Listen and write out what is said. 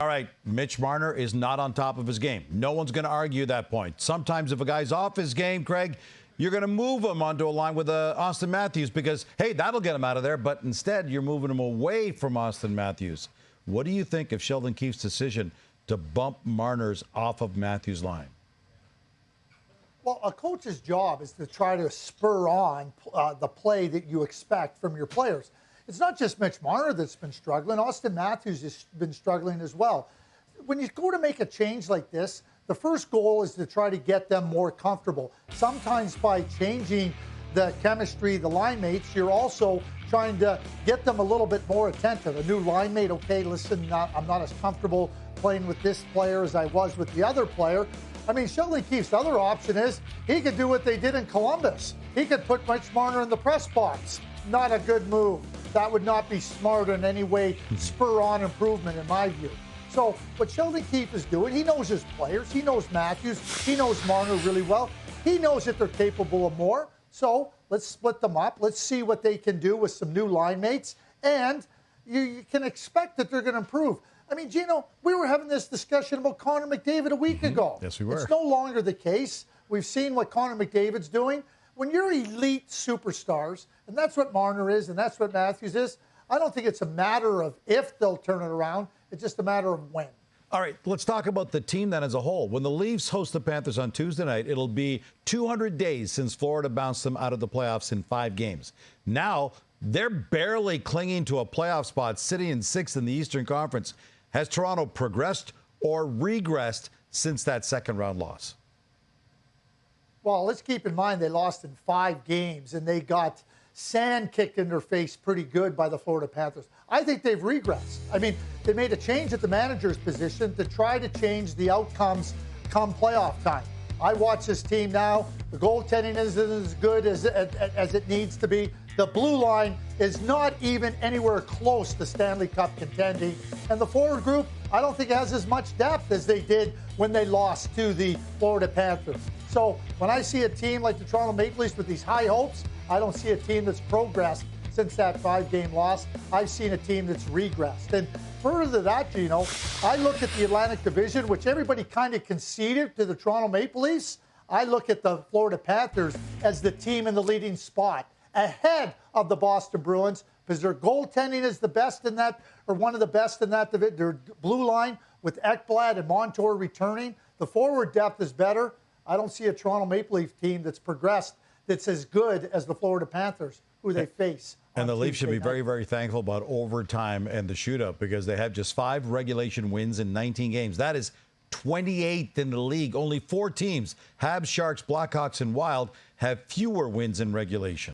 All right, Mitch Marner is not on top of his game. No one's going to argue that point. Sometimes if a guy's off his game, Craig, you're going to move him onto a line with Auston Matthews because, hey, that'll get him out of there. But instead, you're moving him away from Auston Matthews. What do you think of Sheldon Keefe's decision to bump Marner's off of Matthews' line? Well, a coach's job is to try to spur on the play that you expect from your players. It's not just Mitch Marner that's been struggling. Auston Matthews has been struggling as well. When you go to make a change like this, the first goal is to try to get them more comfortable. Sometimes by changing the chemistry, the line mates, you're also trying to get them a little bit more attentive. A new line mate, okay, listen, I'm not as comfortable playing with this player as I was with the other player. I mean, Sheldon Keefe's other option is he could do what they did in Columbus. He could put Mitch Marner in the press box. Not a good move. That would not be smart in any way, spur on improvement in my view. So what Sheldon Keefe is doing, he knows his players. He knows Matthews. He knows Marner really well. He knows that they're capable of more. So let's split them up. Let's see what they can do with some new line mates. And you can expect that they're going to improve. I mean, Gino, we were having this discussion about Connor McDavid a week ago. Yes, we were. It's no longer the case. We've seen what Connor McDavid's doing. When you're elite superstars, and that's what Marner is, and that's what Matthews is, I don't think it's a matter of if they'll turn it around. It's just a matter of when. All right, let's talk about the team then as a whole. When the Leafs host the Panthers on Tuesday night, it'll be 200 days since Florida bounced them out of the playoffs in 5 games. Now, they're barely clinging to a playoff spot, sitting in 6th in the Eastern Conference. Has Toronto progressed or regressed since that second-round loss? Well, let's keep in mind they lost in 5 games, and they got sand kicked in their face pretty good by the Florida Panthers. I think they've regressed. I mean, they made a change at the manager's position to try to change the outcomes come playoff time. I watch this team now. The goaltending isn't as good as it needs to be. The blue line is not even anywhere close to Stanley Cup contending. And the forward group, I don't think it has as much depth as they did when they lost to the Florida Panthers. So when I see a team like the Toronto Maple Leafs with these high hopes, I don't see a team that's progressed since that 5-game loss. I've seen a team that's regressed. And further to that, Gino, I look at the Atlantic Division, which everybody kind of conceded to the Toronto Maple Leafs. I look at the Florida Panthers as the team in the leading spot, ahead of the Boston Bruins, because their goaltending is the best in that, or one of the best in that division. Their blue line with Ekblad and Montour returning. The forward depth is better. I don't see a Toronto Maple Leaf team that's progressed that's as good as the Florida Panthers, who they face. And the Leafs should be very, very thankful about overtime and the shootout because they have just 5 regulation wins in 19 games. That is 28th in the league. Only 4 teams, Habs, Sharks, Blackhawks, and Wild, have fewer wins in regulation.